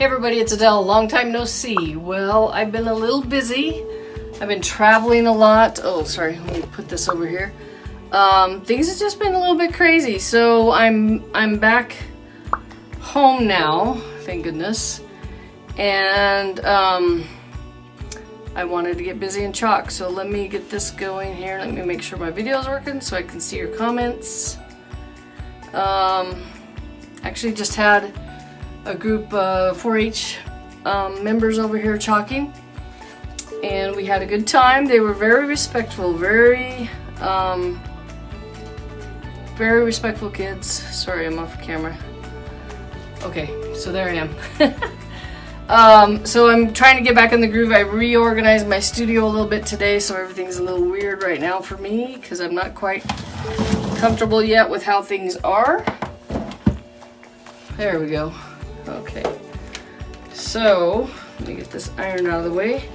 everybody, it's Adele. Long time no see. Well, I've been a little busy. I've been traveling a lot. Oh, sorry, let me put this over here. Things have just been a little bit crazy. So I'm back home now, thank goodness. And I wanted to get busy in chalk. So let me get this going here. Let me make sure my video is working so I can see your comments. Actually just had a group of 4-H members over here chalking, and we had a good time. They were very respectful, very respectful kids. Sorry, I'm off camera. Okay, so there I am. So I'm trying to get back in the groove. I reorganized my studio a little bit today, so everything's a little weird right now for me because I'm not quite comfortable yet with how things are. There we go. Okay, so let me get this iron out of the way.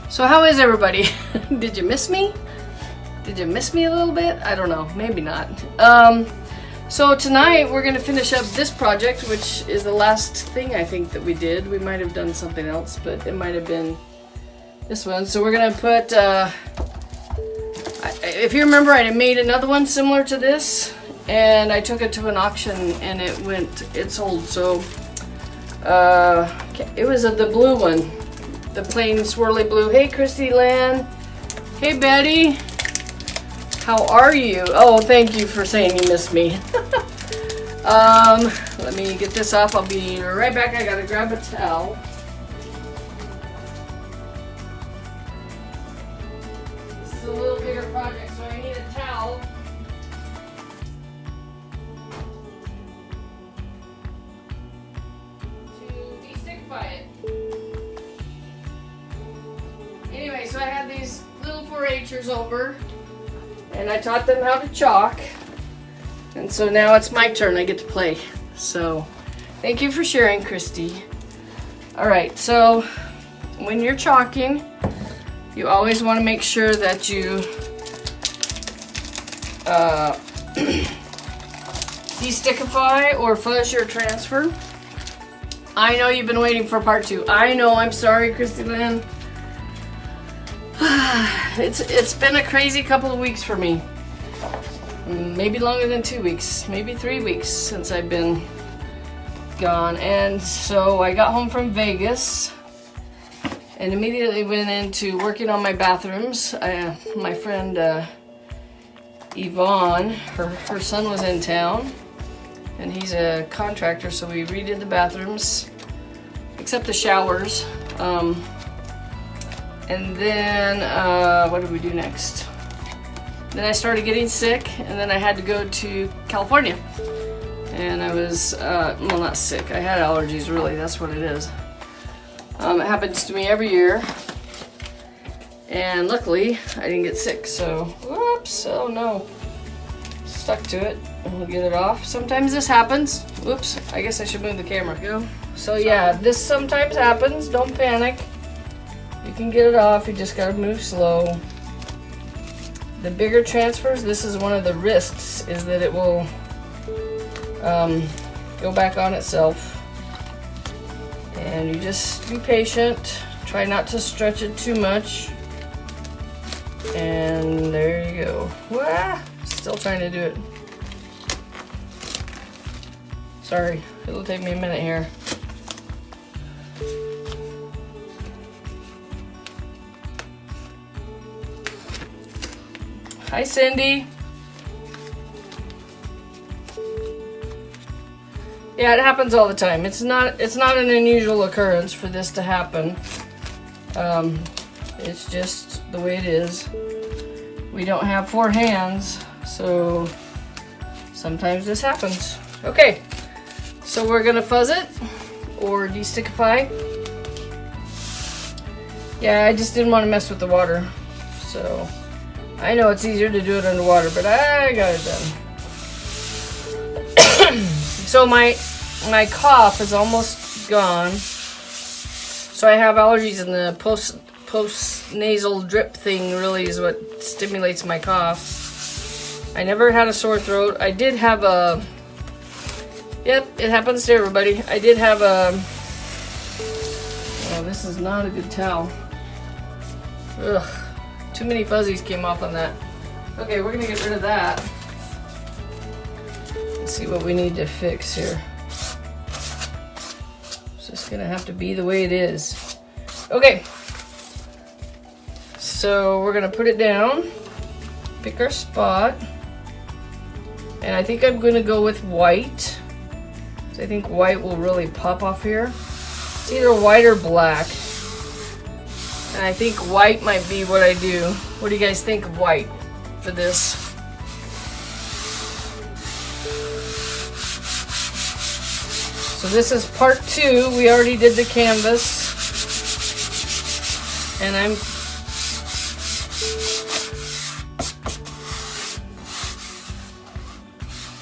So how is everybody? Did you miss me? Did you miss me a little bit? I don't know, maybe not. So tonight we're gonna finish up this project, which is the last thing I think that we did. We might have done something else, but it might have been this one. So we're gonna put, if you remember, I made another one similar to this, and I took it to an auction and it sold. So it was the blue one, the plain swirly blue. Hey Christy Lan, hey Betty, how are you? Oh, thank you for saying you missed me. Let me get this off. I'll be right back. I gotta grab a towel. This is a little bigger project, so I need a towel. It. Anyway, so I had these little 4-H'ers over and I taught them how to chalk, and so now it's my turn. I get to play. So thank you for sharing, Christy. Alright, so when you're chalking, you always want to make sure that you destickify or fuzz your transfer. I know you've been waiting for part 2. I know, I'm sorry, Christy Lynn. It's been a crazy couple of weeks for me. Maybe longer than 2 weeks, maybe 3 weeks since I've been gone. And so I got home from Vegas and immediately went into working on my bathrooms. My friend Yvonne, her son was in town. And he's a contractor, so we redid the bathrooms, except the showers. And then, what did we do next? Then I started getting sick, and then I had to go to California. And I was, well, not sick. I had allergies, really. That's what it is. It happens to me every year. And luckily, I didn't get sick, so, whoops, oh no. Stuck to it. We'll get it off. Sometimes this happens. Whoops, I guess I should move the camera. Go. So yeah, this sometimes happens. Don't panic. You can get it off. You just gotta move slow. The bigger transfers, this is one of the risks, is that it will go back on itself. And you just be patient. Try not to stretch it too much. And there you go. Wah! Still trying to do it. Sorry, it'll take me a minute here. Hi, Cindy. Yeah, it happens all the time. It's not an unusual occurrence for this to happen. It's just the way it is. We don't have 4 hands, so sometimes this happens. Okay, so we're gonna fuzz it or destickify. Yeah, I just didn't want to mess with the water, so I know it's easier to do it underwater, but I got it done. So my cough is almost gone. So I have allergies, and the post-nasal drip thing really is what stimulates my cough. I never had a sore throat. I did have a Yep, it happens to everybody. I did have a... Oh, this is not a good towel. Ugh, too many fuzzies came off on that. Okay, we're gonna get rid of that. Let's see what we need to fix here. It's just gonna have to be the way it is. Okay. So we're gonna put it down, pick our spot, and I think I'm gonna go with white. So I think white will really pop off here. It's either white or black. And I think white might be what I do. What do you guys think of white for this? So this is part 2. We already did the canvas. And I'm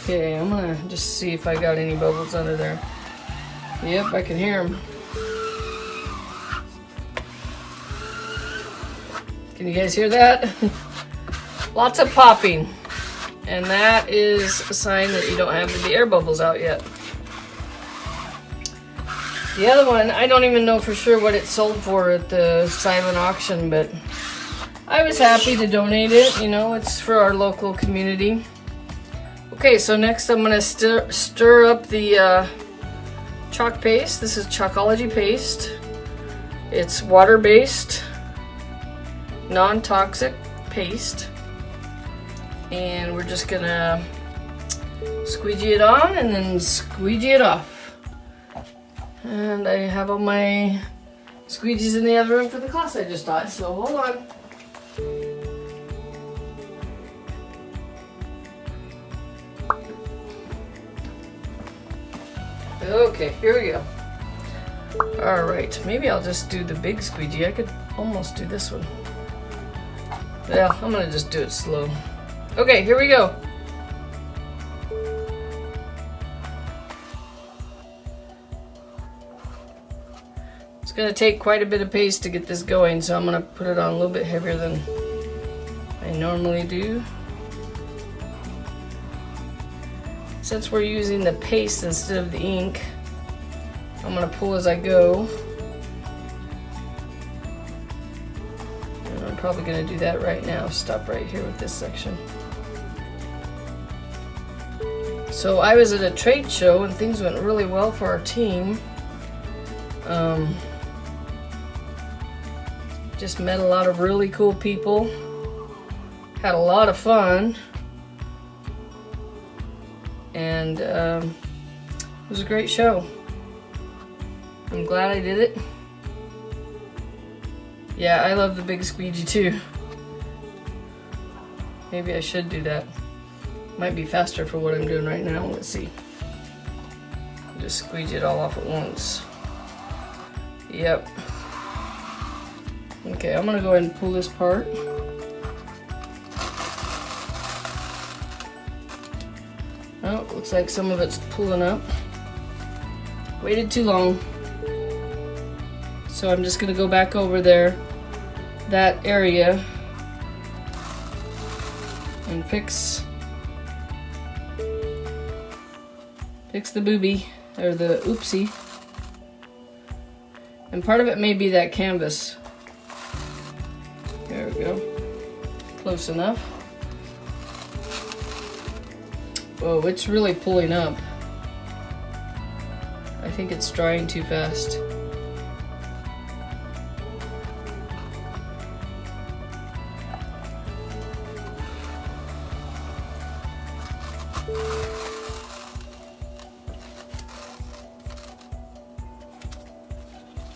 okay, I'm gonna just see if I got any bubbles under there. Yep, I can hear them. Can you guys hear that? Lots of popping. And that is a sign that you don't have the air bubbles out yet. The other one, I don't even know for sure what it sold for at the silent auction, but I was happy to donate it. You know, it's for our local community. Okay, so next I'm going to stir up the chalk paste. This is Chalkology paste. It's water-based, non-toxic paste. And we're just going to squeegee it on and then squeegee it off. And I have all my squeegees in the other room for the class I just taught, so hold on. Okay, here we go. Alright, maybe I'll just do the big squeegee. I could almost do this one. Yeah, I'm gonna just do it slow. Okay, here we go. It's gonna take quite a bit of paste to get this going, so I'm gonna put it on a little bit heavier than I normally do. Since we're using the paste instead of the ink, I'm gonna pull as I go. And I'm probably gonna do that right now. Stop right here with this section. So I was at a trade show and things went really well for our team. Just met a lot of really cool people. Had a lot of fun. And it was a great show. I'm glad I did it. Yeah, I love the big squeegee too. Maybe I should do that. Might be faster for what I'm doing right now. Let's see. Just squeegee it all off at once. Yep. Okay, I'm gonna go ahead and pull this part. Oh, looks like some of it's pulling up. Waited too long. So I'm just gonna go back over there, that area, and fix the booby, or the oopsie. And part of it may be that canvas. There we go. Close enough. Whoa, it's really pulling up. I think it's drying too fast.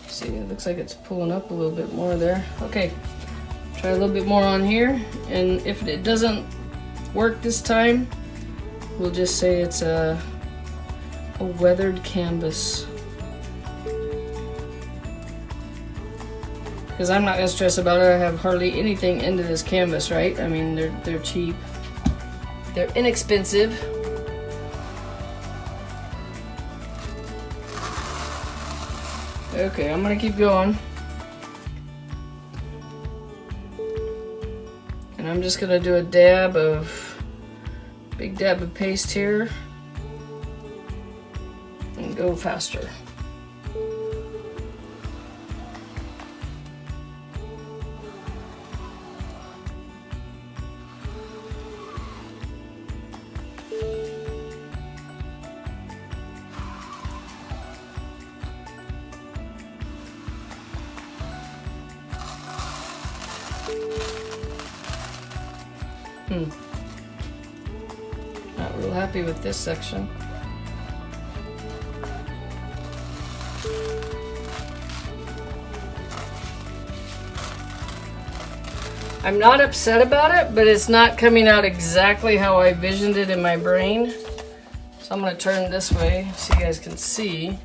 See, it looks like it's pulling up a little bit more there. Okay, try a little bit more on here, and if it doesn't work this time, we'll just say it's a weathered canvas. Because I'm not gonna stress about it. I have hardly anything into this canvas, right? I mean, they're cheap. They're inexpensive. Okay, I'm gonna keep going. And I'm just gonna do a big dab of paste here. go faster. Not real happy with this section. I'm not upset about it, but it's not coming out exactly how I visioned it in my brain. So I'm going to turn this way so you guys can see.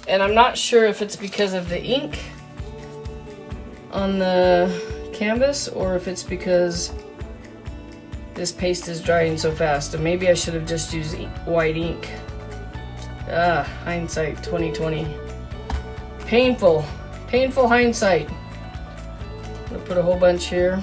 And I'm not sure if it's because of the ink on the canvas or if it's because this paste is drying so fast, and maybe I should have just used white ink. Hindsight 2020. Painful hindsight. I'm gonna put a whole bunch here.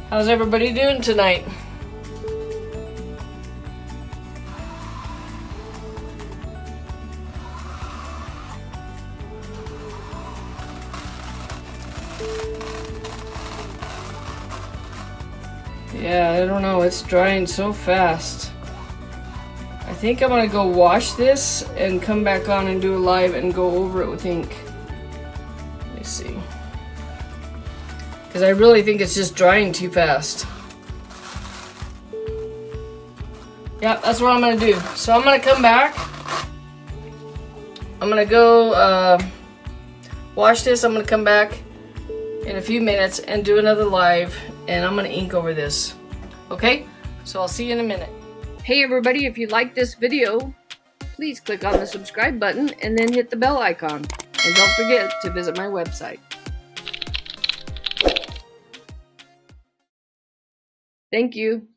How's everybody doing tonight? Yeah, I don't know, it's drying so fast. I think I'm gonna go wash this and come back on and do a live and go over it with ink. Let me see. Because I really think it's just drying too fast. Yeah, that's what I'm gonna do. So I'm gonna come back. I'm gonna go wash this. I'm gonna come back in a few minutes and do another live, and I'm gonna ink over this. Okay? So I'll see you in a minute. Hey everybody, if you like this video, please click on the subscribe button and then hit the bell icon. And don't forget to visit my website. Thank you.